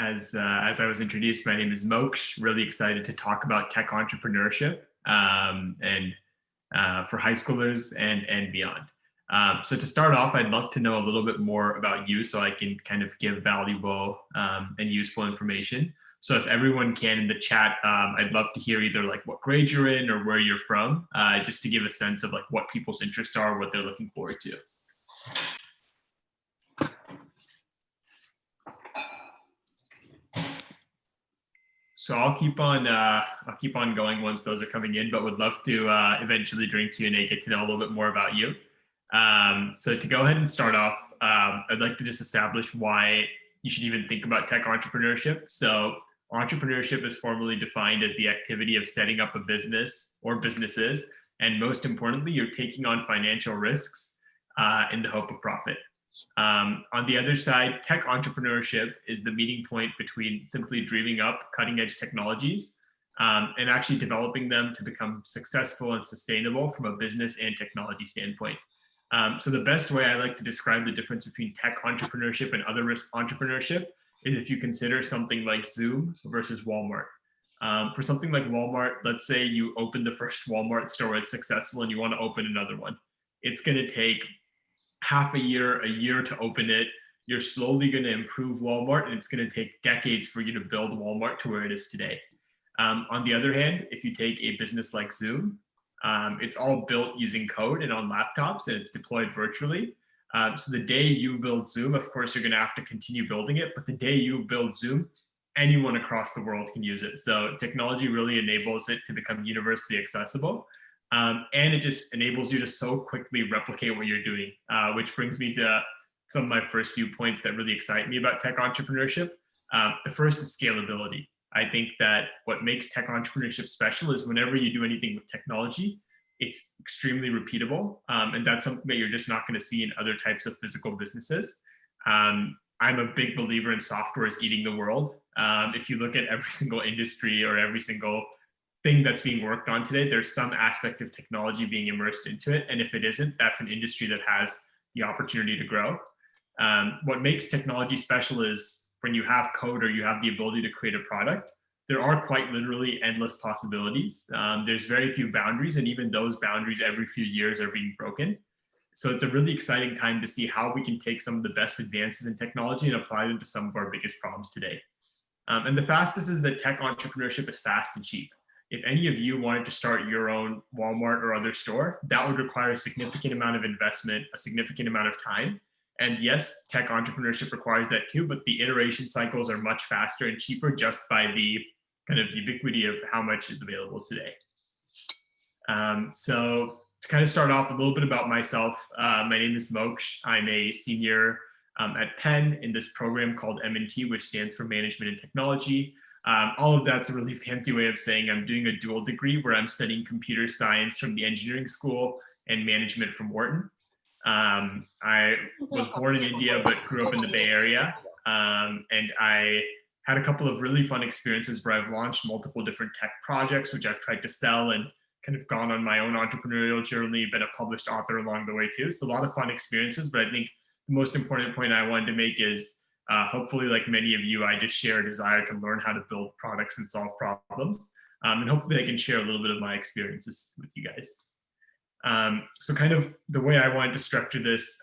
as I was introduced, my name is Moksh. Really excited to talk about tech entrepreneurship and for high schoolers and beyond. So to start off, I'd love to know a little bit more about you, so I can kind of give valuable and useful information. So if everyone can in the chat, I'd love to hear either like what grade you're in or where you're from, just to give a sense of like what people's interests are, what they're looking forward to. So I'll keep on going once those are coming in, but would love to eventually during Q&A get to know a little bit more about you. So to go ahead and start off, I'd like to just establish why you should even think about tech entrepreneurship. So entrepreneurship is formally defined as the activity of setting up a business or businesses, and most importantly, you're taking on financial risks in the hope of profit. On the other side, tech entrepreneurship is the meeting point between simply dreaming up cutting edge technologies and actually developing them to become successful and sustainable from a business and technology standpoint. So the best way I like to describe the difference between tech entrepreneurship and other entrepreneurship is if you consider something like Zoom versus Walmart. For something like Walmart, let's say you open the first Walmart store, it's successful, and you want to open another one. It's going to take half a year to open it. You're slowly going to improve Walmart, and it's going to take decades for you to build Walmart to where it is today. On the other hand, if you take a business like Zoom, it's all built using code and on laptops, and it's deployed virtually. So the day you build Zoom, of course, you're going to have to continue building it. But the day you build Zoom, anyone across the world can use it. So technology really enables it to become universally accessible. And it just enables you to so quickly replicate what you're doing, which brings me to some of my first few points that really excite me about tech entrepreneurship. The first is scalability. I think that what makes tech entrepreneurship special is whenever you do anything with technology, it's extremely repeatable. And that's something that you're just not going to see in other types of physical businesses. I'm a big believer in software is eating the world. If you look at every single industry or every single thing that's being worked on today, there's some aspect of technology being immersed into it. And if it isn't, that's an industry that has the opportunity to grow. What makes technology special is when you have code or you have the ability to create a product, there are quite literally endless possibilities. There's very few boundaries, and even those boundaries every few years are being broken. So it's a really exciting time to see how we can take some of the best advances in technology and apply them to some of our biggest problems today. And the fastest is that tech entrepreneurship is fast and cheap. If any of you wanted to start your own Walmart or other store, that would require a significant amount of investment, a significant amount of time. And yes, tech entrepreneurship requires that too, but the iteration cycles are much faster and cheaper just by the kind of ubiquity of how much is available today. So to kind of start off a little bit about myself, my name is Moksh. I'm a senior at Penn in this program called M&T, which stands for Management and Technology. All of that's a really fancy way of saying I'm doing a dual degree where I'm studying computer science from the engineering school and management from Wharton. I was born in India, but grew up in the Bay Area. And I had a couple of really fun experiences where I've launched multiple different tech projects, which I've tried to sell and kind of gone on my own entrepreneurial journey, been a published author along the way too. So a lot of fun experiences, but I think the most important point I wanted to make is hopefully, like many of you, I just share a desire to learn how to build products and solve problems. And hopefully I can share a little bit of my experiences with you guys. So kind of the way I wanted to structure this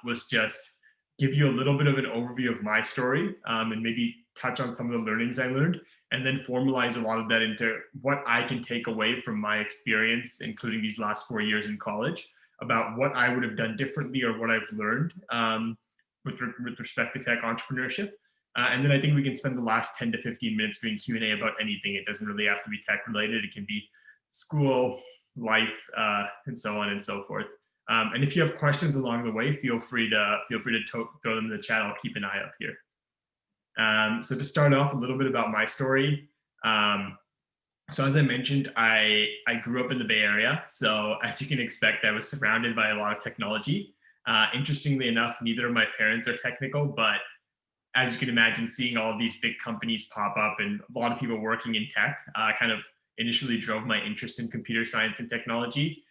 was just give you a little bit of an overview of my story and maybe touch on some of the learnings I learned, and then formalize a lot of that into what I can take away from my experience, including these last 4 years in college, about what I would have done differently or what I've learned with respect to tech entrepreneurship. And then I think we can spend the last 10 to 15 minutes doing Q&A about anything. It doesn't really have to be tech related. It can be school, life, and so on and so forth. And if you have questions along the way, feel free to throw them in the chat. I'll keep an eye up here. So to start off, a little bit about my story. So as I mentioned, I grew up in the Bay Area. So as you can expect, I was surrounded by a lot of technology. Interestingly enough, neither of my parents are technical, but as you can imagine, seeing all of these big companies pop up and a lot of people working in tech kind of initially drove my interest in computer science and technology.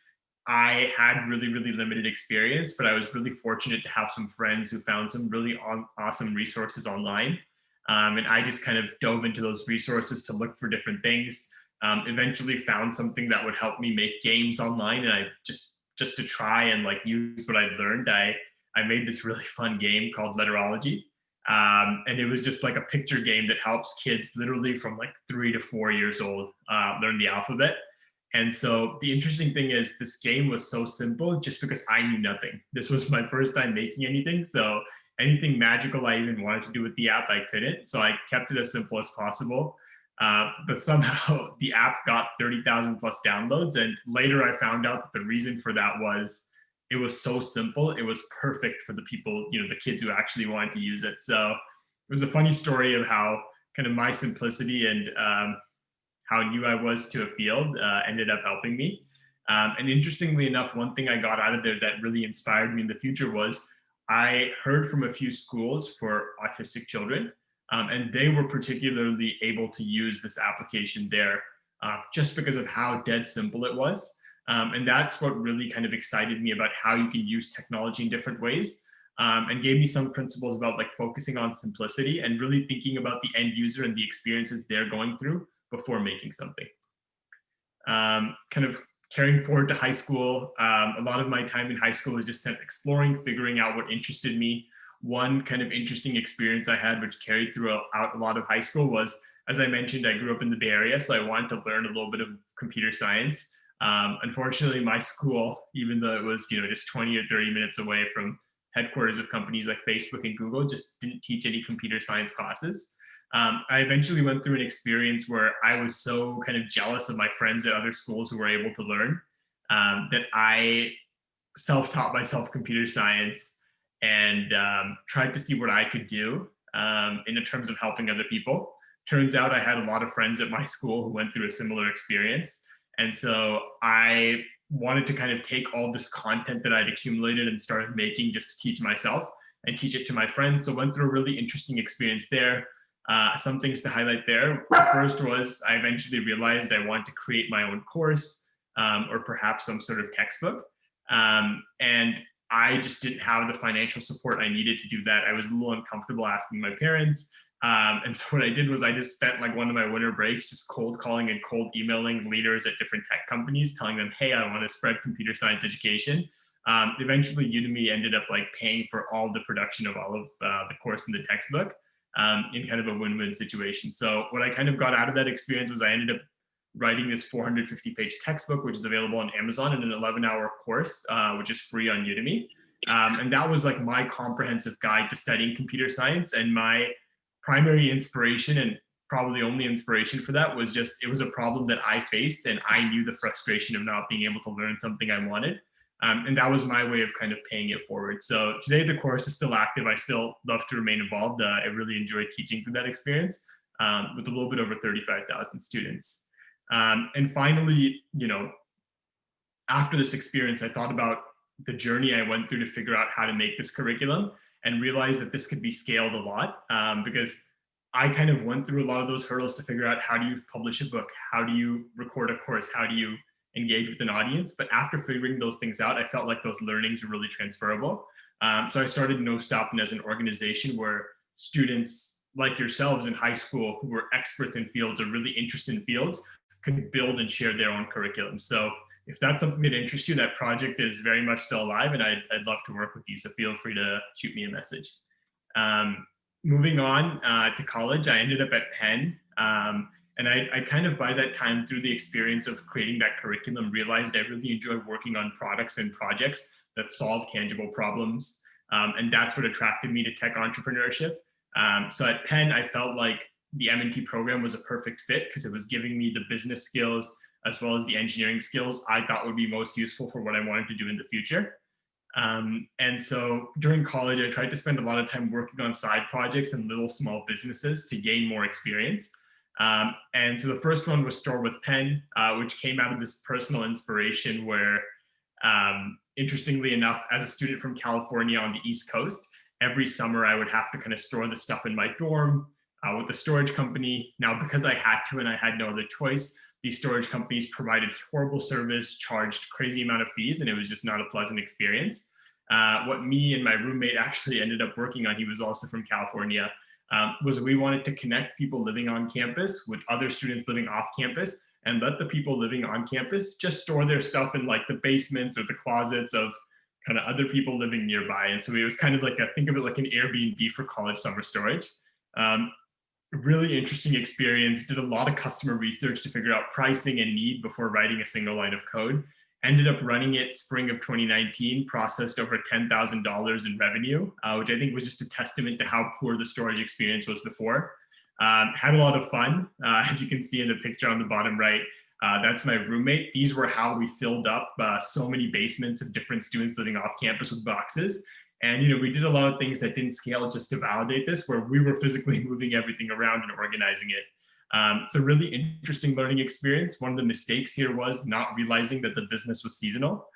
I had really, really limited experience, but I was really fortunate to have some friends who found some really awesome resources online. And I just kind of dove into those resources to look for different things. Eventually found something that would help me make games online, and I just to try and like use what I'd learned, I made this really fun game called Letterology. And it was just like a picture game that helps kids literally from like 3 to 4 years old learn the alphabet. And so the interesting thing is this game was so simple just because I knew nothing. This was my first time making anything. So anything magical I even wanted to do with the app, I couldn't. So I kept it as simple as possible. But somehow the app got 30,000 plus downloads. And later I found out that the reason for that was it was so simple. It was perfect for the people, the kids who actually wanted to use it. So it was a funny story of how kind of my simplicity and how new I was to a field ended up helping me. And interestingly enough, one thing I got out of there that really inspired me in the future was I heard from a few schools for autistic children, and they were particularly able to use this application there just because of how dead simple it was. And that's what really kind of excited me about how you can use technology in different ways, and gave me some principles about like focusing on simplicity and really thinking about the end user and the experiences they're going through before making something. Kind of carrying forward to high school, a lot of my time in high school was just spent exploring, figuring out what interested me. One kind of interesting experience I had, which carried throughout a lot of high school, was, as I mentioned, I grew up in the Bay Area, so I wanted to learn a little bit of computer science. Unfortunately, my school, even though it was just 20 or 30 minutes away from headquarters of companies like Facebook and Google, just didn't teach any computer science classes. I eventually went through an experience where I was so kind of jealous of my friends at other schools who were able to learn, that I self-taught myself computer science and tried to see what I could do in terms of helping other people. Turns out I had a lot of friends at my school who went through a similar experience. And so I wanted to kind of take all this content that I'd accumulated and started making just to teach myself and teach it to my friends. So went through a really interesting experience there. Some things to highlight there. The first was I eventually realized I wanted to create my own course, or perhaps some sort of textbook. And I just didn't have the financial support I needed to do that. I was a little uncomfortable asking my parents. And so what I did was I just spent like one of my winter breaks just cold calling and cold emailing leaders at different tech companies, telling them, hey, I want to spread computer science education. Eventually, Udemy ended up like paying for all the production of all of the course in the textbook, in kind of a win-win situation. So what I kind of got out of that experience was I ended up writing this 450-page textbook, which is available on Amazon, and an 11-hour course, which is free on Udemy. And that was like my comprehensive guide to studying computer science. And my primary inspiration, and probably only inspiration for that, was just it was a problem that I faced, and I knew the frustration of not being able to learn something I wanted. And that was my way of kind of paying it forward. So today the course is still active. I still love to remain involved. I really enjoyed teaching through that experience, with a little bit over 35,000 students. And finally, after this experience, I thought about the journey I went through to figure out how to make this curriculum, and realized that this could be scaled a lot, because I kind of went through a lot of those hurdles to figure out how do you publish a book, how do you record a course, how do you engage with an audience. But after figuring those things out, I felt like those learnings were really transferable. So I started No Stoppin' as an organization where students like yourselves in high school who were experts in fields or really interested in fields could build and share their own curriculum. So if that's something that interests you, that project is very much still alive, and I'd love to work with you. So feel free to shoot me a message. Moving on to college, I ended up at Penn. And I kind of, by that time, through the experience of creating that curriculum, realized I really enjoy working on products and projects that solve tangible problems. And that's what attracted me to tech entrepreneurship. So at Penn, I felt like the M&T program was a perfect fit because it was giving me the business skills as well as the engineering skills I thought would be most useful for what I wanted to do in the future. And so during college, I tried to spend a lot of time working on side projects and little small businesses to gain more experience. And so the first one was Store with Pen, which came out of this personal inspiration where, interestingly enough, as a student from California on the East Coast, every summer I would have to kind of store the stuff in my dorm with the storage company. Now, because I had to and I had no other choice, these storage companies provided horrible service, charged crazy amount of fees, and it was just not a pleasant experience. What me and my roommate actually ended up working on, he was also from California, was we wanted to connect people living on campus with other students living off campus, and let the people living on campus just store their stuff in like the basements or the closets of kind of other people living nearby. And so it was kind of like think of it like an Airbnb for college summer storage. Um, Really interesting experience. Did a lot of customer research to figure out pricing and need before writing a single line of code. Ended up running it spring of 2019, processed over $10,000 in revenue, which I think was just a testament to how poor the storage experience was before. Had a lot of fun. As you can see in the picture on the bottom right, that's my roommate. These were how we filled up so many basements of different students living off campus with boxes. And we did a lot of things that didn't scale just to validate this, where we were physically moving everything around and organizing it. It's a really interesting learning experience. One of the mistakes here was not realizing that the business was seasonal.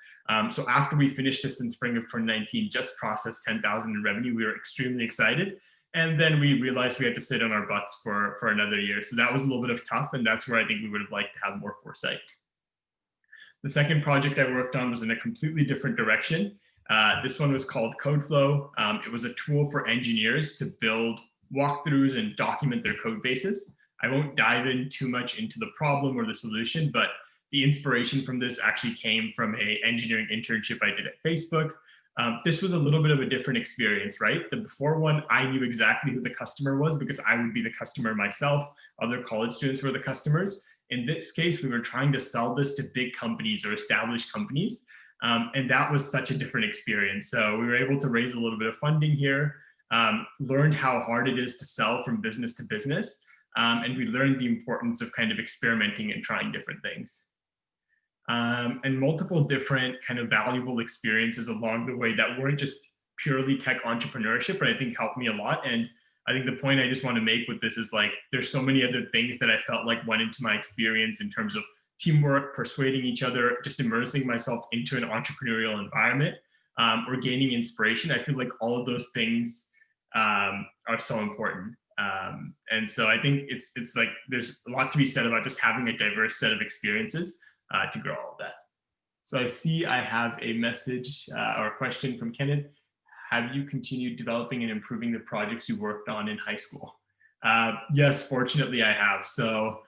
So after we finished this in spring of 2019, just processed 10,000 in revenue, we were extremely excited. And then we realized we had to sit on our butts for another year. So that was a little bit of tough, and that's where I think we would have liked to have more foresight. The second project I worked on was in a completely different direction. This one was called CodeFlow. It was a tool for engineers to build walkthroughs and document their code bases. I won't dive in too much into the problem or the solution, but the inspiration from this actually came from an engineering internship I did at Facebook. This was a little bit of a different experience, right? The before one, I knew exactly who the customer was because I would be the customer myself. Other college students were the customers. In this case, we were trying to sell this to big companies or established companies. And that was such a different experience. So we were able to raise a little bit of funding here, learned how hard it is to sell from business to business. And we learned the importance of kind of experimenting and trying different things. And multiple different kind of valuable experiences along the way that weren't just purely tech entrepreneurship, but I think helped me a lot. And I think the point I just want to make with this is like, there's so many other things that I felt like went into my experience in terms of teamwork, persuading each other, just immersing myself into an entrepreneurial environment, or gaining inspiration. I feel like all of those things are so important. And so I think it's like there's a lot to be said about just having a diverse set of experiences to grow all of that. So I see I have a message or a question from Kenneth. Have you continued developing and improving the projects you worked on in high school? Yes, fortunately I have. So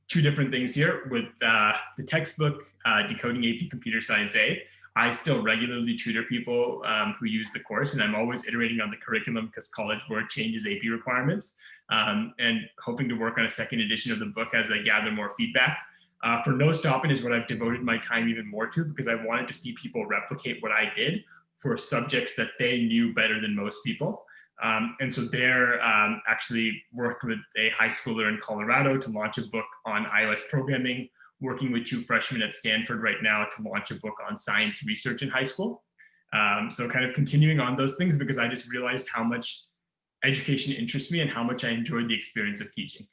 two different things here with the textbook, Decoding AP Computer Science A. I still regularly tutor people who use the course, and I'm always iterating on the curriculum because College Board changes AP requirements, and hoping to work on a second edition of the book as I gather more feedback. For No Stoppin' is what I've devoted my time even more to because I wanted to see people replicate what I did for subjects that they knew better than most people. And so there actually worked with a high schooler in Colorado to launch a book on iOS programming, working with 2 freshmen at Stanford right now to launch a book on science research in high school. So kind of continuing on those things because I just realized how much education interests me and how much I enjoyed the experience of teaching.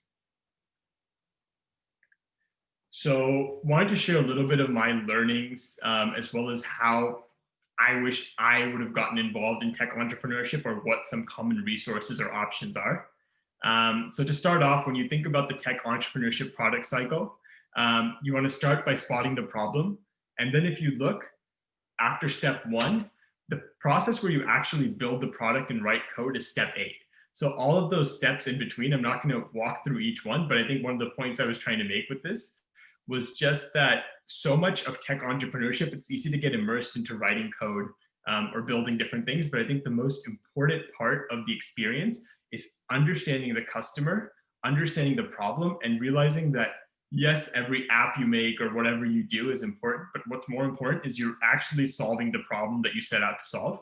So wanted to share a little bit of my learnings as well as how I wish I would have gotten involved in tech entrepreneurship or what some common resources or options are. So to start off, when you think about the tech entrepreneurship product cycle, you want to start by spotting the problem. And then if you look after step 1, the process where you actually build the product and write code is step 8. So all of those steps in between, I'm not going to walk through each one, but I think one of the points I was trying to make with this was just that so much of tech entrepreneurship, it's easy to get immersed into writing code or building different things. But I think the most important part of the experience is understanding the customer, understanding the problem, and realizing that, yes, every app you make or whatever you do is important, but what's more important is you're actually solving the problem that you set out to solve.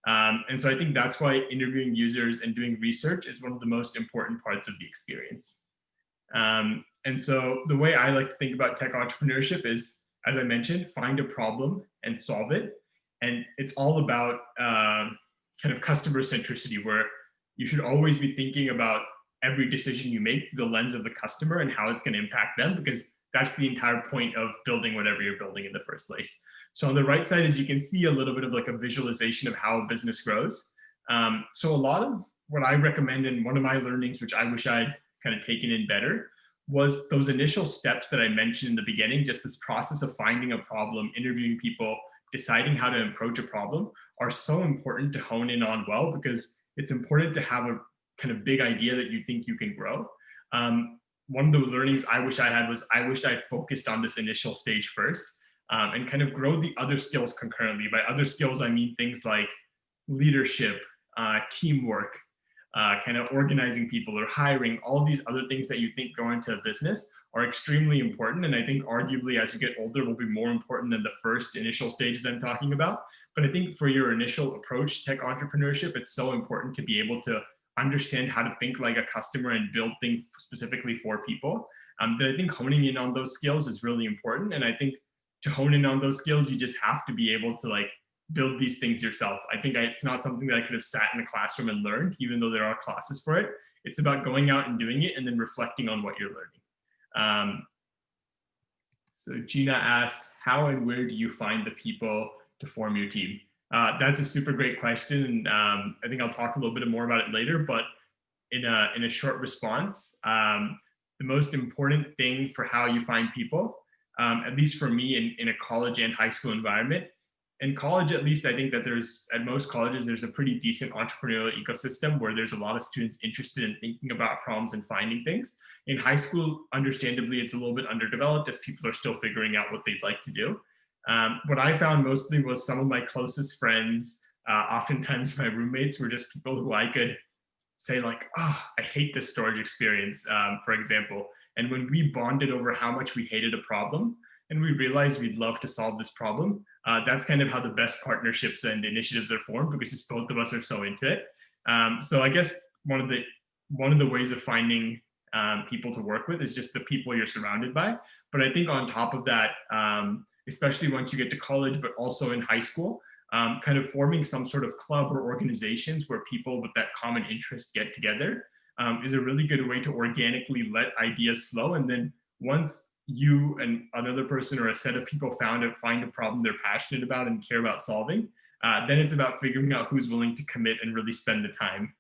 And so I think that's why interviewing users and doing research is one of the most important parts of the experience. And so the way I like to think about tech entrepreneurship is, as I mentioned, find a problem and solve it. And it's all about kind of customer centricity, where you should always be thinking about every decision you make through the lens of the customer and how it's going to impact them, because that's the entire point of building whatever you're building in the first place. So on the right side, as you can see, a little bit of like a visualization of how a business grows. So a lot of what I recommend, and one of my learnings, which I wish I'd kind of taken in better, was those initial steps that I mentioned in the beginning, just this process of finding a problem, interviewing people, deciding how to approach a problem, are so important to hone in on well, because it's important to have a kind of big idea that you think you can grow. One of the learnings I wish I had was I wished I focused on this initial stage first, and kind of grow the other skills concurrently. By other skills, I mean things like leadership, teamwork, kind of organizing people or hiring. All these other things that you think go into a business are extremely important. And I think arguably as you get older will be more important than the first initial stage that I'm talking about. But I think for your initial approach tech entrepreneurship, it's so important to be able to understand how to think like a customer and build things specifically for people. That I think honing in on those skills is really important. And I think to hone in on those skills, you just have to be able to like build these things yourself. I think it's not something that I could have sat in a classroom and learned, even though there are classes for it. It's about going out and doing it and then reflecting on what you're learning. So Gina asked, how and where do you find the people to form your team? That's a super great question. And I think I'll talk a little bit more about it later, but in a short response, the most important thing for how you find people, at least for me in a college and high school environment, in college, at least, I think that at most colleges, there's a pretty decent entrepreneurial ecosystem where there's a lot of students interested in thinking about problems and finding things. In high school, understandably, it's a little bit underdeveloped as people are still figuring out what they'd like to do. What I found mostly was some of my closest friends, oftentimes my roommates, were just people who I could say like, oh, I hate this storage experience, for example. And when we bonded over how much we hated a problem, and we realized we'd love to solve this problem, that's kind of how the best partnerships and initiatives are formed, because just both of us are so into it. So I guess one of the ways of finding people to work with is just the people you're surrounded by. But I think on top of that, especially once you get to college, but also in high school, kind of forming some sort of club or organizations where people with that common interest get together is a really good way to organically let ideas flow. And then once you and another person or a set of people find a problem they're passionate about and care about solving, then it's about figuring out who's willing to commit and really spend the time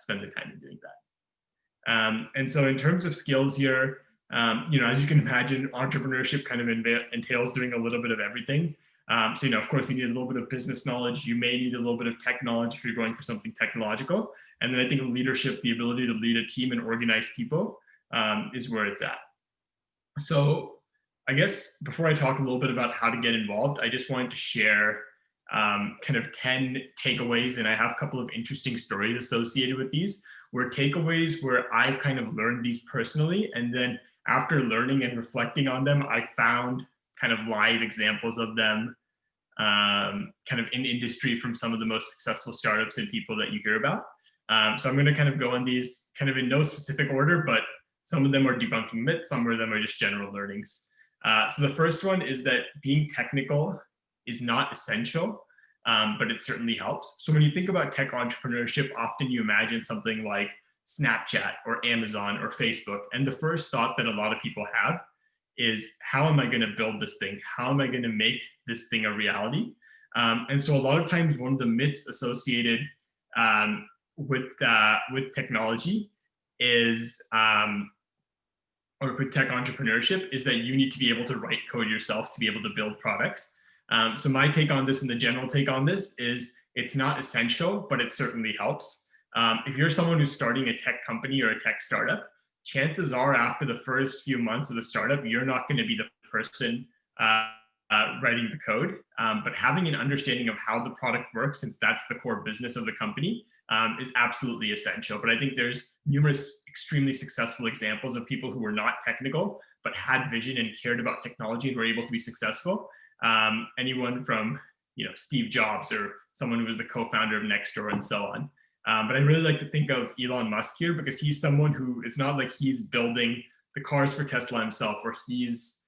in doing that. And so in terms of skills here, as you can imagine, entrepreneurship kind of entails doing a little bit of everything. So, of course, you need a little bit of business knowledge. You may need a little bit of tech knowledge if you're going for something technological. And then I think leadership, the ability to lead a team and organize people, is where it's at. So I guess before I talk a little bit about how to get involved, I just wanted to share kind of 10 takeaways. And I have a couple of interesting stories associated with these, takeaways where I've kind of learned these personally. And then after learning and reflecting on them, I found kind of live examples of them kind of in industry from some of the most successful startups and people that you hear about. So I'm going to kind of go on these kind of in no specific order, but some of them are debunking myths, some of them are just general learnings. So the first one is that being technical is not essential, but it certainly helps. So when you think about tech entrepreneurship, often you imagine something like Snapchat or Amazon or Facebook. And the first thought that a lot of people have is, how am I going to build this thing? How am I going to make this thing a reality? And so a lot of times one of the myths associated with technology is, or with tech entrepreneurship, is that you need to be able to write code yourself to be able to build products. So my take on this and the general take on this is, it's not essential, but it certainly helps. If you're someone who's starting a tech company or a tech startup, chances are after the first few months of the startup, you're not going to be the person writing the code. But having an understanding of how the product works, since that's the core business of the company, is absolutely essential. But I think there's numerous extremely successful examples of people who were not technical, but had vision and cared about technology and were able to be successful. Anyone from Steve Jobs, or someone who was the co-founder of Nextdoor, and so on. But I really like to think of Elon Musk here, because he's someone who, it's not like he's building the cars for Tesla himself, or he's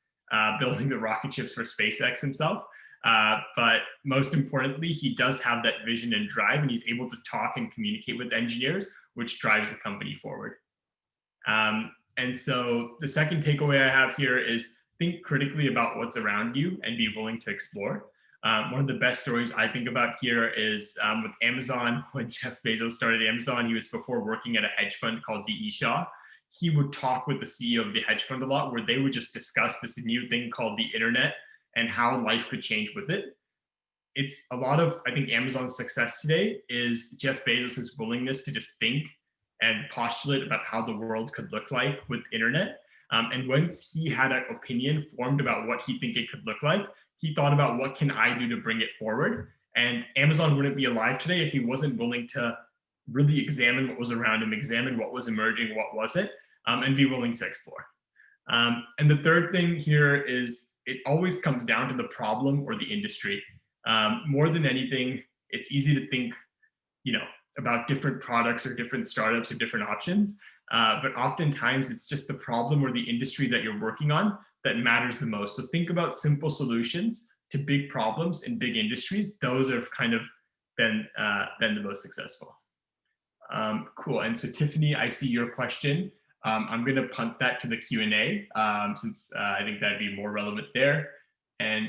building the rocket ships for SpaceX himself. But most importantly, he does have that vision and drive, and he's able to talk and communicate with engineers, which drives the company forward. And so the second takeaway I have here is, think critically about what's around you and be willing to explore. One of the best stories I think about here is with Amazon. When Jeff Bezos started Amazon, he was before working at a hedge fund called D.E. Shaw. He would talk with the CEO of the hedge fund a lot, where they would just discuss this new thing called the internet and how life could change with it. It's a lot of, I think, Amazon's success today is Jeff Bezos's willingness to just think and postulate about how the world could look like with internet. And once he had an opinion formed about what he think it could look like, he thought about what can I do to bring it forward. And Amazon wouldn't be alive today if he wasn't willing to really examine what was around him, examine what was emerging, what wasn't, and be willing to explore. And the third thing here is it always comes down to the problem or the industry. More than anything, it's easy to think, about different products or different startups or different options. But oftentimes it's just the problem or the industry that you're working on that matters the most. So think about simple solutions to big problems in big industries. Those have kind of been the most successful. Cool. And so Tiffany, I see your question. I'm going to punt that to the Q&A since I think that'd be more relevant there. And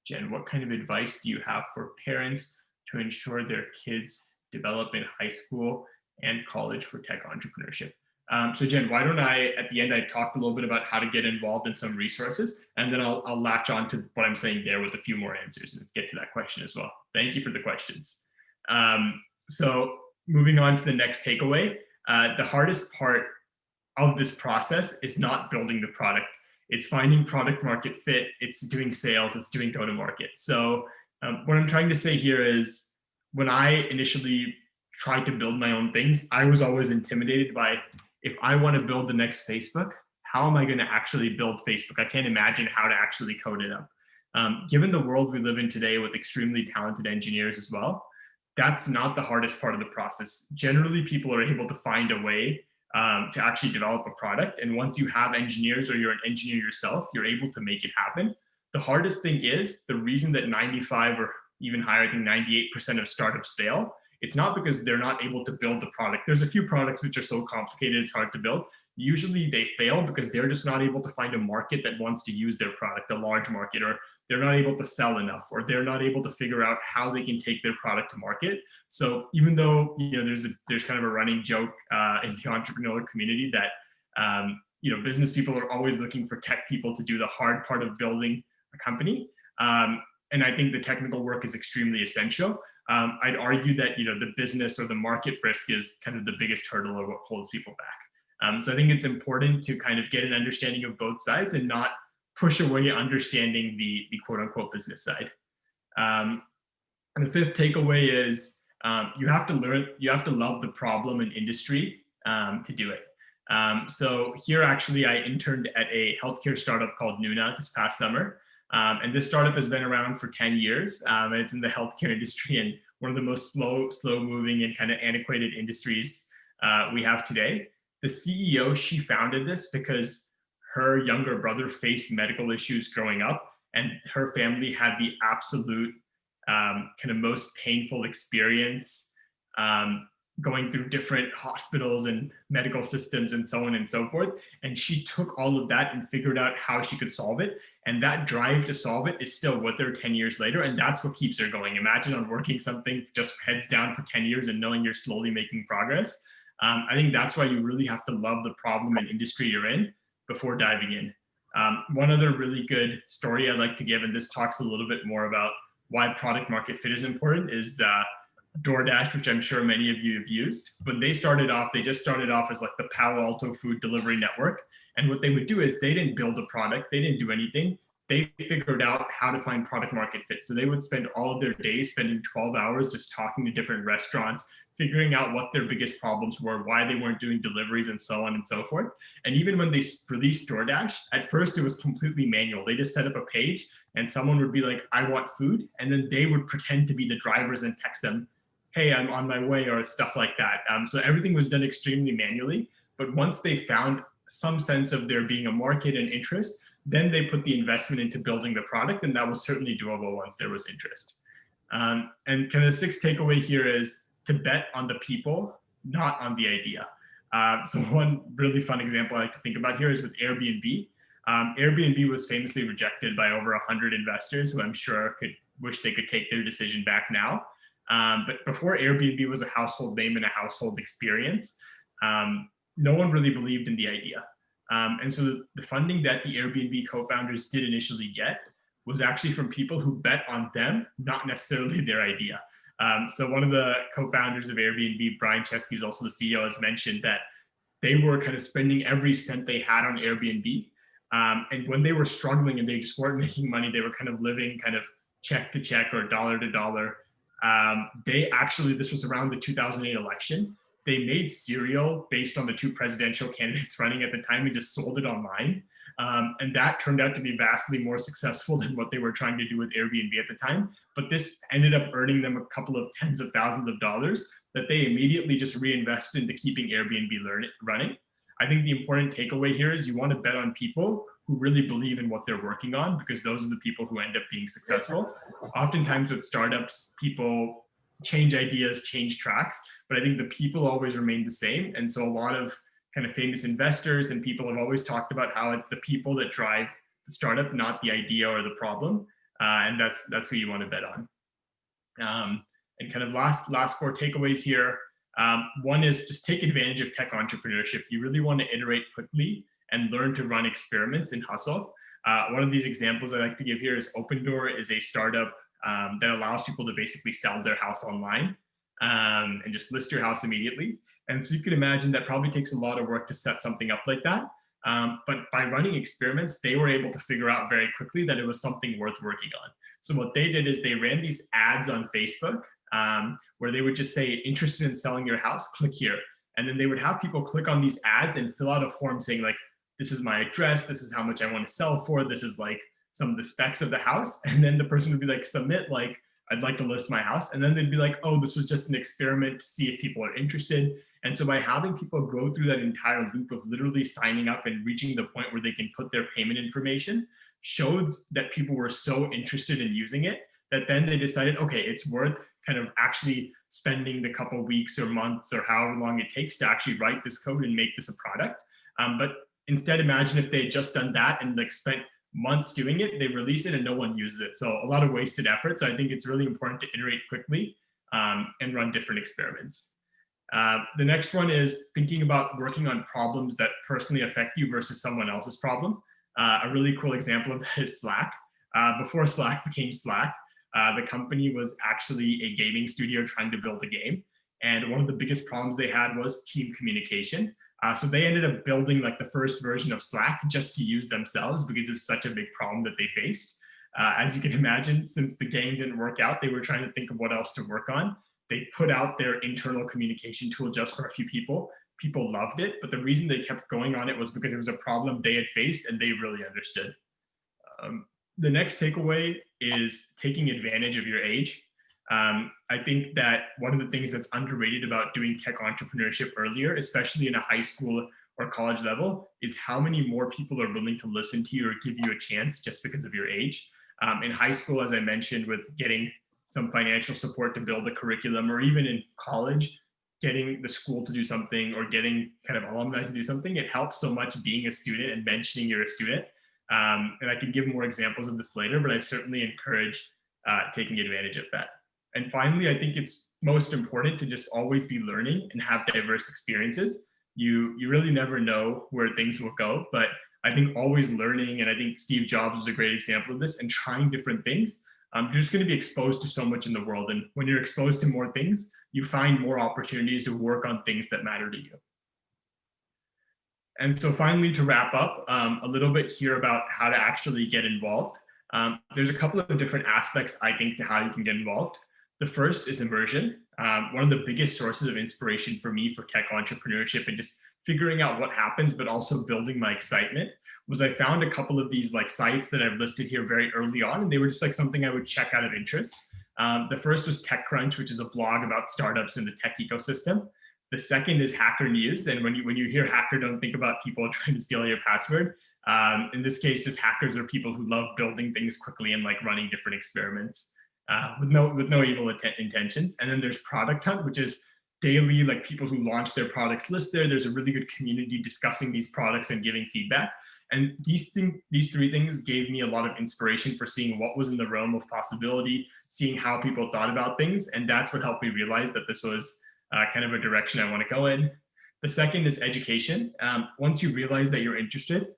Jen, what kind of advice do you have for parents to ensure their kids develop in high school and college for tech entrepreneurship? So Jen, why don't I, at the end, I talked a little bit about how to get involved in some resources, and then I'll latch on to what I'm saying there with a few more answers and get to that question as well. Thank you for the questions. So moving on to the next takeaway, the hardest part of this process is not building the product. It's finding product market fit. It's doing sales. It's doing go-to-market. So what I'm trying to say here is when I initially tried to build my own things, I was always intimidated by, if I want to build the next Facebook, how am I going to actually build Facebook? I can't imagine how to actually code it up. Given the world we live in today with extremely talented engineers as well, that's not the hardest part of the process. Generally, people are able to find a way to actually develop a product. And once you have engineers or you're an engineer yourself, you're able to make it happen. The hardest thing is the reason that 95 or even higher, I think 98% of startups fail. It's not because they're not able to build the product. There's a few products which are so complicated, it's hard to build. Usually they fail because they're just not able to find a market that wants to use their product, a large market, or they're not able to sell enough, or they're not able to figure out how they can take their product to market. So even though there's kind of a running joke in the entrepreneurial community that business people are always looking for tech people to do the hard part of building a company, and I think the technical work is extremely essential. I'd argue that the business or the market risk is kind of the biggest hurdle or what holds people back. So I think it's important to kind of get an understanding of both sides and not push away understanding the quote unquote business side. And the fifth takeaway is you have to love the problem and industry to do it. So here actually I interned at a healthcare startup called Nuna this past summer. And this startup has been around for 10 years, and it's in the healthcare industry and one of the most slow moving and kind of antiquated industries we have today. The CEO, she founded this because her younger brother faced medical issues growing up, and her family had the absolute kind of most painful experience going through different hospitals and medical systems and so on and so forth. And she took all of that and figured out how she could solve it. And that drive to solve it is still with her 10 years later. And that's what keeps her going. Imagine on working something just heads down for 10 years and knowing you're slowly making progress. I think that's why you really have to love the problem and industry you're in before diving in. One other really good story I'd like to give, and this talks a little bit more about why product market fit is important, is DoorDash, which I'm sure many of you have used. When they started off, they just started off as like the Palo Alto food delivery network. And what they would do is they didn't build a product, they didn't do anything. They figured out how to find product market fit. So they would spend all of their days spending 12 hours just talking to different restaurants, figuring out what their biggest problems were, why they weren't doing deliveries, and so on and so forth. And even when they released DoorDash, at first it was completely manual. They just set up a page and someone would be like, I want food. And then they would pretend to be the drivers and text them, hey, I'm on my way, or stuff like that. So everything was done extremely manually. But once they found some sense of there being a market and interest, then they put the investment into building the product. And that was certainly doable once there was interest. And kind of the sixth takeaway here is to bet on the people, not on the idea. So one really fun example I like to think about here is with Airbnb. Airbnb was famously rejected by over 100 investors who I'm sure could wish they could take their decision back now. But before Airbnb was a household name and a household experience, no one really believed in the idea. And so the funding that the Airbnb co-founders did initially get was actually from people who bet on them, not necessarily their idea. So one of the co-founders of Airbnb, Brian Chesky, who's also the CEO, has mentioned that they were kind of spending every cent they had on Airbnb. And when they were struggling and they just weren't making money, they were kind of living kind of check to check or dollar to dollar. They actually, this was around the 2008 election. They made cereal based on the two presidential candidates running at the time and just sold it online. And that turned out to be vastly more successful than what they were trying to do with Airbnb at the time. But this ended up earning them a couple of tens of thousands of dollars that they immediately just reinvested into keeping Airbnb running. I think the important takeaway here is you want to bet on people who really believe in what they're working on, because those are the people who end up being successful. Oftentimes with startups, people change ideas, change tracks, but I think the people always remain the same. And so a lot of kind of famous investors and people have always talked about how it's the people that drive the startup, not the idea or the problem. And that's who you want to bet on. And kind of last four takeaways here. One is just take advantage of tech entrepreneurship. You really want to iterate quickly and learn to run experiments and hustle. One of these examples I like to give here is Opendoor is a startup that allows people to basically sell their house online and just list your house immediately. And so you can imagine that probably takes a lot of work to set something up like that. But by running experiments, they were able to figure out very quickly that it was something worth working on. So what they did is they ran these ads on Facebook where they would just say, interested in selling your house, click here. And then they would have people click on these ads and fill out a form saying like, this is my address, this is how much I want to sell for, this is like some of the specs of the house. And then the person would be like, submit, like, I'd like to list my house. And then they'd be like, oh, this was just an experiment to see if people are interested. And so by having people go through that entire loop of literally signing up and reaching the point where they can put their payment information, showed that people were so interested in using it that then they decided, okay, it's worth kind of actually spending the couple weeks or months or however long it takes to actually write this code and make this a product. But instead, imagine if they had just done that and like spent months doing it, they release it and no one uses it. So a lot of wasted effort. So I think it's really important to iterate quickly and run different experiments. The next one is thinking about working on problems that personally affect you versus someone else's problem. A really cool example of that is Slack. Before Slack became Slack, the company was actually a gaming studio trying to build a game. And one of the biggest problems they had was team communication. So they ended up building like the first version of Slack just to use themselves because it was such a big problem that they faced. As you can imagine, since the game didn't work out, they were trying to think of what else to work on. They put out their internal communication tool just for a few people. People loved it, but the reason they kept going on it was because it was a problem they had faced and they really understood. The next takeaway is taking advantage of your age. I think that one of the things that's underrated about doing tech entrepreneurship earlier, especially in a high school or college level, is how many more people are willing to listen to you or give you a chance just because of your age. In high school, as I mentioned, with getting some financial support to build a curriculum, or even in college, getting the school to do something or getting kind of alumni to do something, it helps so much being a student and mentioning you're a student. And I can give more examples of this later, but I certainly encourage taking advantage of that. And finally, I think it's most important to just always be learning and have diverse experiences. You really never know where things will go, but I think always learning, and I think Steve Jobs was a great example of this, and trying different things. You're just going to be exposed to so much in the world. And when you're exposed to more things, you find more opportunities to work on things that matter to you. And so finally, to wrap up, a little bit here about how to actually get involved. There's a couple of different aspects, I think, to how you can get involved. The first is immersion. One of the biggest sources of inspiration for me for tech entrepreneurship and just figuring out what happens, but also building my excitement, was I found a couple of these like sites that I've listed here very early on, and they were just like something I would check out of interest. The first was TechCrunch, which is a blog about startups in the tech ecosystem. The second is Hacker News. And when you hear hacker, don't think about people trying to steal your password. In this case, just hackers are people who love building things quickly and like running different experiments with no evil intentions. And then there's Product Hunt, which is daily, like people who launch their products list there. There's a really good community discussing these products and giving feedback. And these three things gave me a lot of inspiration for seeing what was in the realm of possibility, seeing how people thought about things. And that's what helped me realize that this was kind of a direction I want to go in. The second is education. Once you realize that you're interested,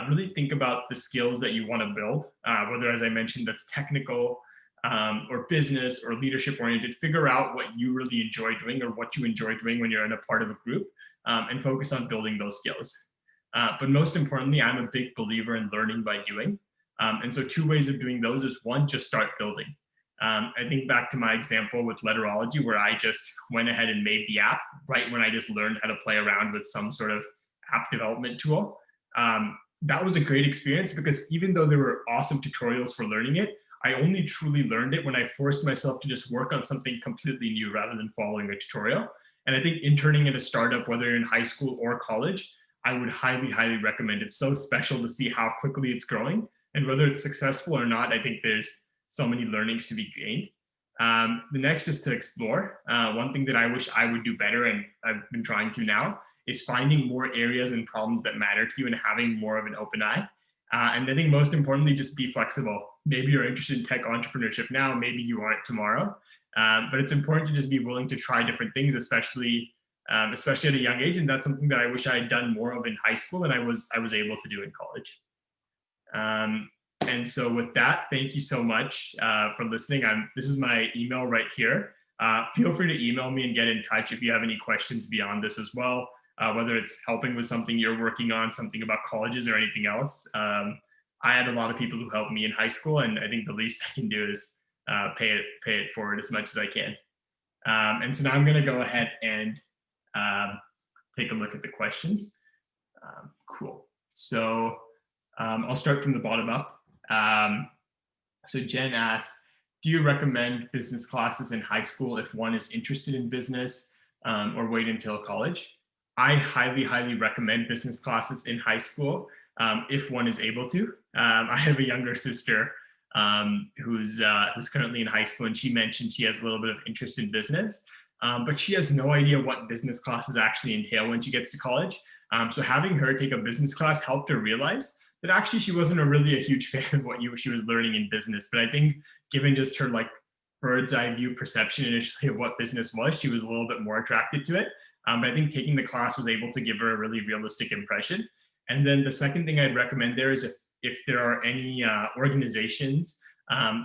really think about the skills that you want to build, whether, as I mentioned, that's technical, or business or leadership oriented, figure out what you really enjoy doing or what you enjoy doing when you're in a part of a group, and focus on building those skills. But most importantly, I'm a big believer in learning by doing. And so two ways of doing those is one, just start building. I think back to my example with letterology, where I just went ahead and made the app right when I just learned how to play around with some sort of app development tool. That was a great experience because even though there were awesome tutorials for learning it, I only truly learned it when I forced myself to just work on something completely new rather than following a tutorial. And I think interning at a startup, whether you're in high school or college, I would highly, highly recommend. It's so special to see how quickly it's growing. And whether it's successful or not, I think there's so many learnings to be gained. The next is to explore. One thing that I wish I would do better, and I've been trying to now, is finding more areas and problems that matter to you and having more of an open eye. And I think most importantly, just be flexible. Maybe you're interested in tech entrepreneurship now, maybe you aren't tomorrow. But it's important to just be willing to try different things, especially at a young age. And that's something that I wish I had done more of in high school and I was able to do in college. And so with that, thank you so much for listening. This is my email right here. Feel free to email me and get in touch if you have any questions beyond this as well, whether it's helping with something you're working on, something about colleges or anything else. I had a lot of people who helped me in high school, and I think the least I can do is pay it forward as much as I can. And so now I'm going to go ahead and take a look at the questions. Cool. So I'll start from the bottom up. So Jen asked, do you recommend business classes in high school if one is interested in business, or wait until college? I highly, highly recommend business classes in high school if one is able to. I have a younger sister who's currently in high school, and she mentioned she has a little bit of interest in business, but she has no idea what business classes actually entail when she gets to college. So having her take a business class helped her realize that actually she wasn't really a huge fan of what she was learning in business. But I think given just her like bird's eye view perception initially of what business was, she was a little bit more attracted to it. But I think taking the class was able to give her a really realistic impression. And then the second thing I'd recommend there is if there are any organizations,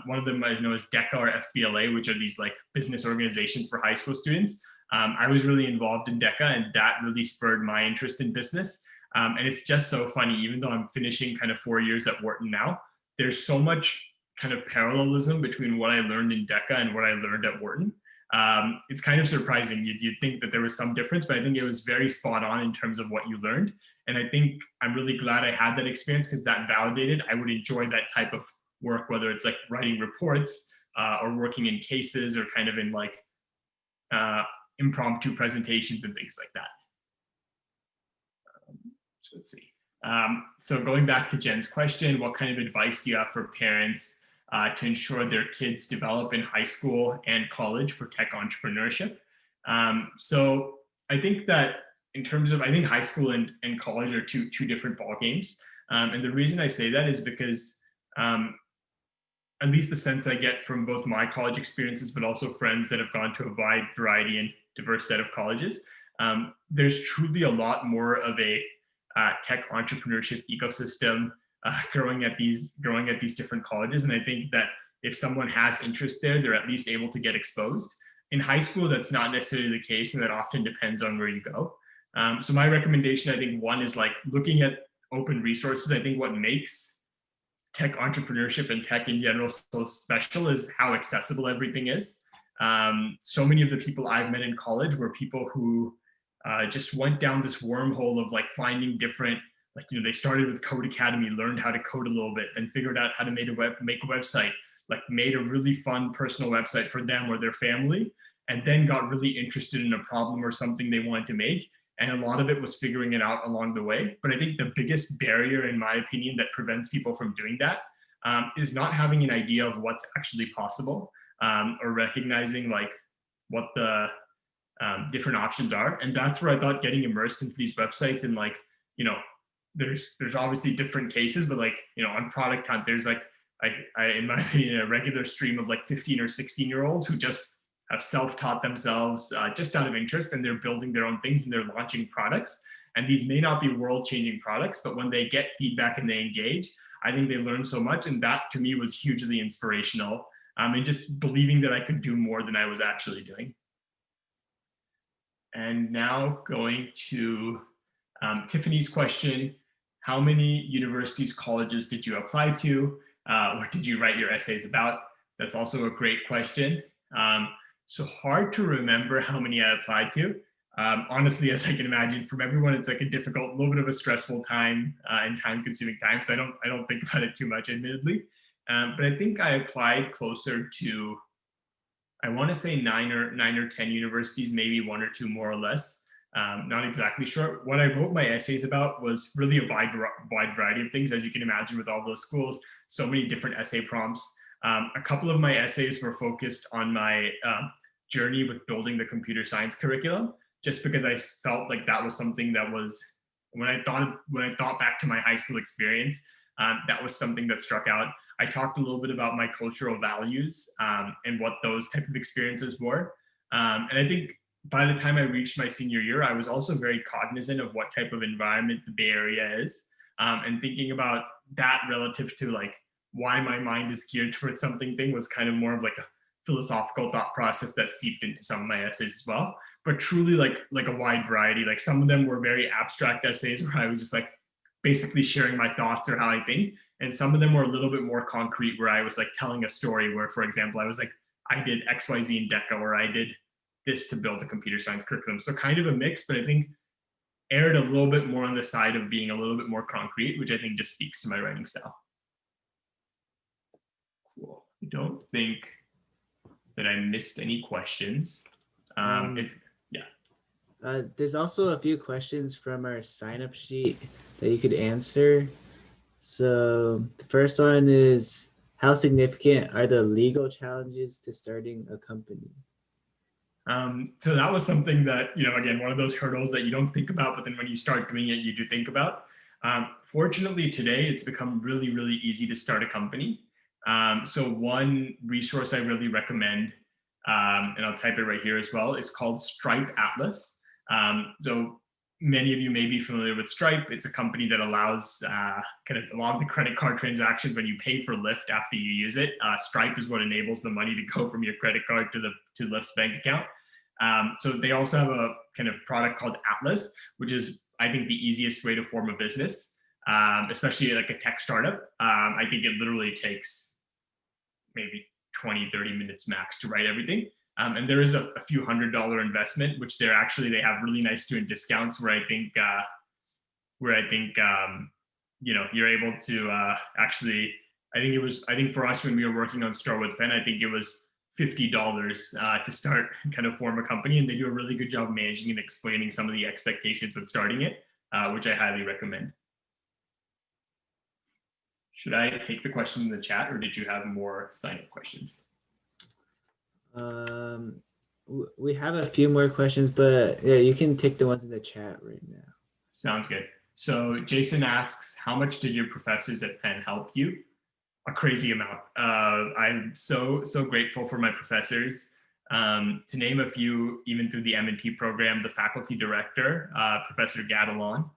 one of them I know is DECA or FBLA, which are these like business organizations for high school students. I was really involved in DECA, and that really spurred my interest in business. And it's just so funny, even though I'm finishing kind of 4 years at Wharton now, there's so much kind of parallelism between what I learned in DECA and what I learned at Wharton. It's kind of surprising. You'd think that there was some difference, but I think it was very spot on in terms of what you learned. And I think I'm really glad I had that experience because that validated I would enjoy that type of work, whether it's like writing reports or working in cases or kind of in like impromptu presentations and things like that. So let's see. So going back to Jen's question, what kind of advice do you have for parents to ensure their kids develop in high school and college for tech entrepreneurship? So I think that in terms of, I think high school and college are two different ball games. And the reason I say that is because at least the sense I get from both my college experiences, but also friends that have gone to a wide variety and diverse set of colleges, there's truly a lot more of a tech entrepreneurship ecosystem growing at these different colleges. And I think that if someone has interest there, they're at least able to get exposed. In high school, that's not necessarily the case, and that often depends on where you go. So my recommendation, I think one is like looking at open resources. I think what makes tech entrepreneurship and tech in general so special is how accessible everything is. So many of the people I've met in college were people who just went down this wormhole of like finding different, like, you know, they started with Code Academy, learned how to code a little bit, then figured out how to make a website, like made a really fun personal website for them or their family, and then got really interested in a problem or something they wanted to make. And a lot of it was figuring it out along the way. But I think the biggest barrier, in my opinion, that prevents people from doing that is not having an idea of what's actually possible, or recognizing like what the different options are. And that's where I thought getting immersed into these websites and like, you know, there's obviously different cases, but like, you know, on Product Hunt, there's like, in my opinion, a regular stream of like 15 or 16-year-olds who just have self-taught themselves just out of interest, and they're building their own things and they're launching products. And these may not be world-changing products, but when they get feedback and they engage, I think they learn so much. And that to me was hugely inspirational. and just believing that I could do more than I was actually doing. And now going to Tiffany's question, how many universities, colleges did you apply to? What did you write your essays about? That's also a great question. So hard to remember how many I applied to. Honestly, as I can imagine, from everyone, it's like a difficult, little bit of a stressful time and time-consuming time. So I don't think about it too much, admittedly. But I think I applied closer to, I want to say nine or 10 universities, maybe one or two more or less. Not exactly sure. What I wrote my essays about was really a wide variety of things, as you can imagine, with all those schools, so many different essay prompts. A couple of my essays were focused on my journey with building the computer science curriculum, just because I felt like that was something that was, when I thought back to my high school experience, that was something that struck out. I talked a little bit about my cultural values and what those type of experiences were. And I think by the time I reached my senior year, I was also very cognizant of what type of environment the Bay Area is, and thinking about that relative to like why my mind is geared towards something was kind of more of like a philosophical thought process that seeped into some of my essays as well. But truly like a wide variety. Like some of them were very abstract essays where I was just like basically sharing my thoughts or how I think. And some of them were a little bit more concrete where I was like telling a story where, for example, I was like, I did XYZ in DECA, or I did this to build a computer science curriculum. So kind of a mix, but I think erred a little bit more on the side of being a little bit more concrete, which I think just speaks to my writing style. Cool. I don't think that I missed any questions. There's also a few questions from our sign-up sheet that you could answer. So the first one is, how significant are the legal challenges to starting a company? So that was something that, again, one of those hurdles that you don't think about, but then when you start doing it, you do think about. Fortunately, today, it's become really, really easy to start a company. So one resource I really recommend, and I'll type it right here as well, is called Stripe Atlas. So many of you may be familiar with Stripe. It's a company that allows kind of a lot of the credit card transactions when you pay for Lyft after you use it. Stripe is what enables the money to go from your credit card to Lyft's bank account. So they also have a kind of product called Atlas, which is, I think, the easiest way to form a business, especially like a tech startup. I think it literally takes maybe 20, 30 minutes max to write everything. And there is a few $100 investment, which they have really nice student discounts where I think you're able to actually, I think for us when we were working on Store with Pen, I think it was $50 to start and kind of form a company, and they do a really good job managing and explaining some of the expectations with starting it, which I highly recommend. Should I take the question in the chat, or did you have more sign-up questions? We have a few more questions, but yeah, you can take the ones in the chat right now. Sounds good. So Jason asks, how much did your professors at Penn help you? A crazy amount. I'm so grateful for my professors. To name a few, even through the M&T program, the faculty director, Professor Gadalon,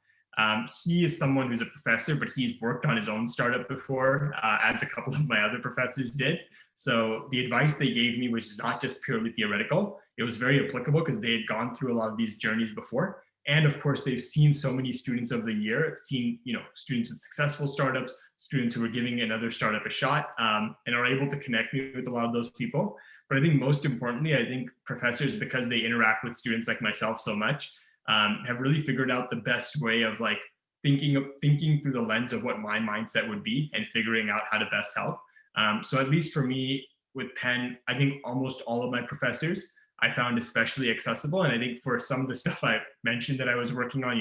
he is someone who's a professor, but he's worked on his own startup before, as a couple of my other professors did. So the advice they gave me was not just purely theoretical. It was very applicable because they had gone through a lot of these journeys before. And of course, they've seen so many students over the year, seen students with successful startups, students who are giving another startup a shot, and are able to connect me with a lot of those people. But I think most importantly, I think professors, because they interact with students like myself so much, have really figured out the best way of like thinking through the lens of what my mindset would be and figuring out how to best help. So at least for me with Penn, I think almost all of my professors I found especially accessible. And I think for some of the stuff I mentioned that I was working on,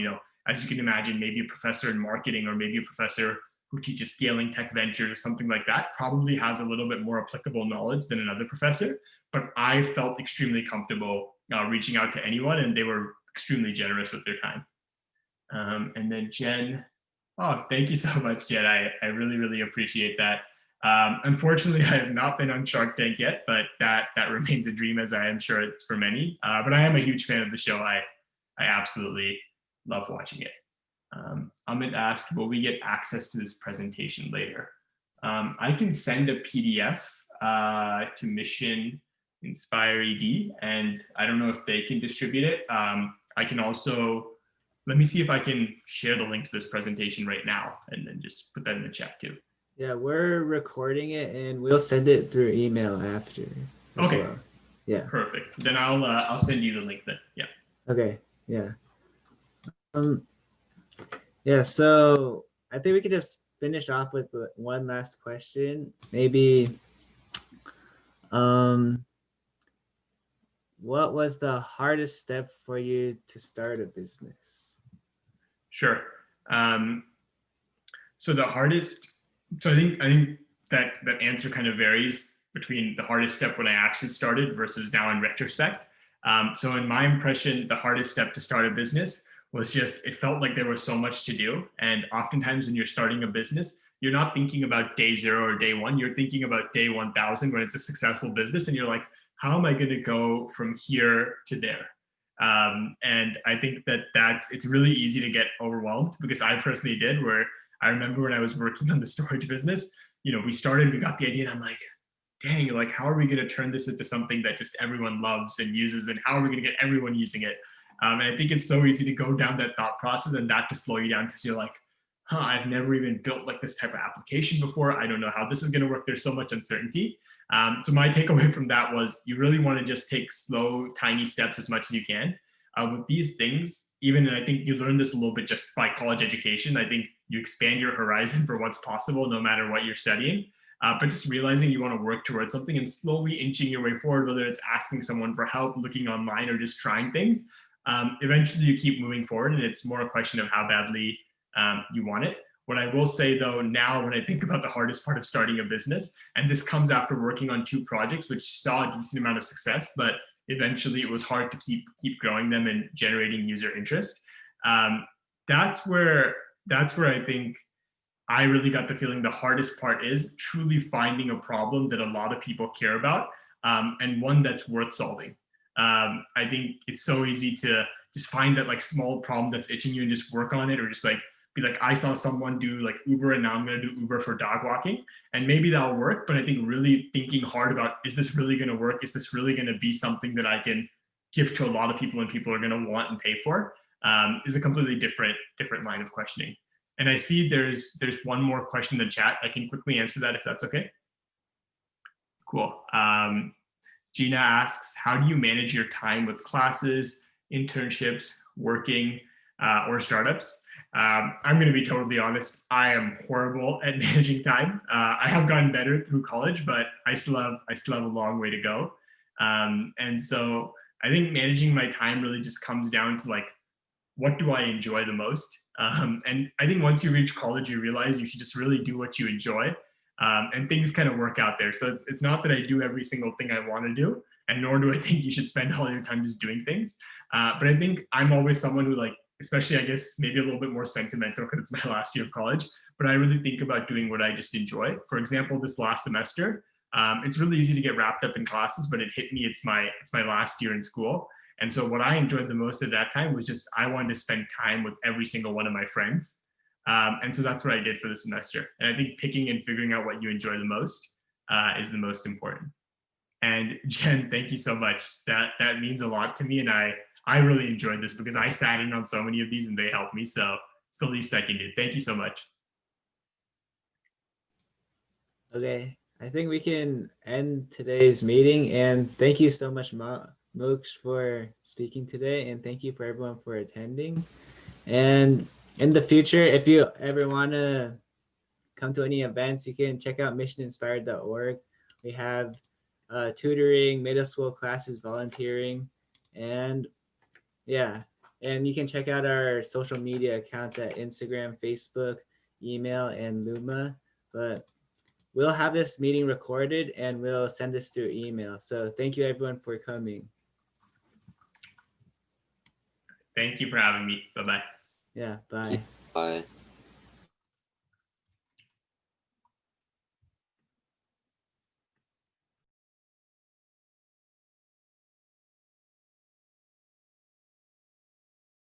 as you can imagine, maybe a professor in marketing or maybe a professor who teaches scaling tech ventures or something like that probably has a little bit more applicable knowledge than another professor. But I felt extremely comfortable reaching out to anyone, and they were extremely generous with their time. And then Jen, oh, thank you so much, Jen. I really, really appreciate that. Unfortunately, I have not been on Shark Tank yet, but that remains a dream, as I am sure it's for many. But I am a huge fan of the show. I absolutely love watching it. Amit asked, will we get access to this presentation later? I can send a PDF to Mission InspirED, and I don't know if they can distribute it. I can also, let me see if I can share the link to this presentation right now and then just put that in the chat too. Yeah, we're recording it and we'll send it through email after as Okay. well. Yeah. Perfect. Then I'll send you the link then. Yeah. Okay. Yeah. Yeah, so I think we could just finish off with one last question. Maybe what was the hardest step for you to start a business? Sure. So the hardest, so I think that answer kind of varies between the hardest step when I actually started versus now in retrospect. So in my impression, the hardest step to start a business was just, it felt like there was so much to do. And oftentimes when you're starting a business, you're not thinking about day 0 or day 1, you're thinking about day 1000 when it's a successful business. And you're like, how am I going to go from here to there? And I think it's really easy to get overwhelmed, because I personally did, where I remember when I was working on the storage business, we got the idea, and I'm like, dang, like, how are we going to turn this into something that just everyone loves and uses, and how are we going to get everyone using it? And I think it's so easy to go down that thought process and that to slow you down, because you're like, I've never even built like this type of application before. I don't know how this is going to work. There's so much uncertainty. So my takeaway from that was, you really want to just take slow, tiny steps as much as you can. With these things, and I think you learn this a little bit just by college education, I think you expand your horizon for what's possible no matter what you're studying. But just realizing you want to work towards something and slowly inching your way forward, whether it's asking someone for help, looking online, or just trying things. Eventually you keep moving forward, and it's more a question of how badly you want it. What I will say though, now when I think about the hardest part of starting a business, and this comes after working on 2 projects which saw a decent amount of success, but eventually it was hard to keep growing them and generating user interest. That's where I think I really got the feeling the hardest part is truly finding a problem that a lot of people care about, and one that's worth solving. I think it's so easy to just find that like small problem that's itching you and just work on it, or just like be like, I saw someone do like Uber and now I'm going to do Uber for dog walking, and maybe that'll work. But I think really thinking hard about, is this really going to work? Is this really going to be something that I can give to a lot of people and people are going to want and pay for? Is a completely different line of questioning. And I see there's one more question in the chat. I can quickly answer that if that's okay. Cool. Gina asks, how do you manage your time with classes, internships, working, or startups? I'm going to be totally honest. I am horrible at managing time. I have gotten better through college, but I still have a long way to go. And so I think managing my time really just comes down to like, what do I enjoy the most? And I think once you reach college, you realize you should just really do what you enjoy, and things kind of work out there. So it's not that I do every single thing I want to do, and nor do I think you should spend all your time just doing things. But I think I'm always someone who, like, especially I guess maybe a little bit more sentimental because it's my last year of college, but I really think about doing what I just enjoy. For example, this last semester, it's really easy to get wrapped up in classes, but it hit me, it's my last year in school. And so what I enjoyed the most at that time was just, I wanted to spend time with every single one of my friends. And so that's what I did for the semester. And I think picking and figuring out what you enjoy the most is the most important. And Jen, thank you so much. That means a lot to me. And I really enjoyed this because I sat in on so many of these and they helped me. So it's the least I can do. Thank you so much. Okay, I think we can end today's meeting, and thank you so much, Moksh, for speaking today, and thank you for everyone for attending. And in the future, if you ever want to come to any events, you can check out missioninspired.org. We have tutoring, middle school classes, volunteering, and yeah, and you can check out our social media accounts at Instagram, Facebook, email, and Luma. But we'll have this meeting recorded and we'll send this through email. So thank you everyone for coming. Thank you for having me. Bye-bye. Yeah, bye. Bye.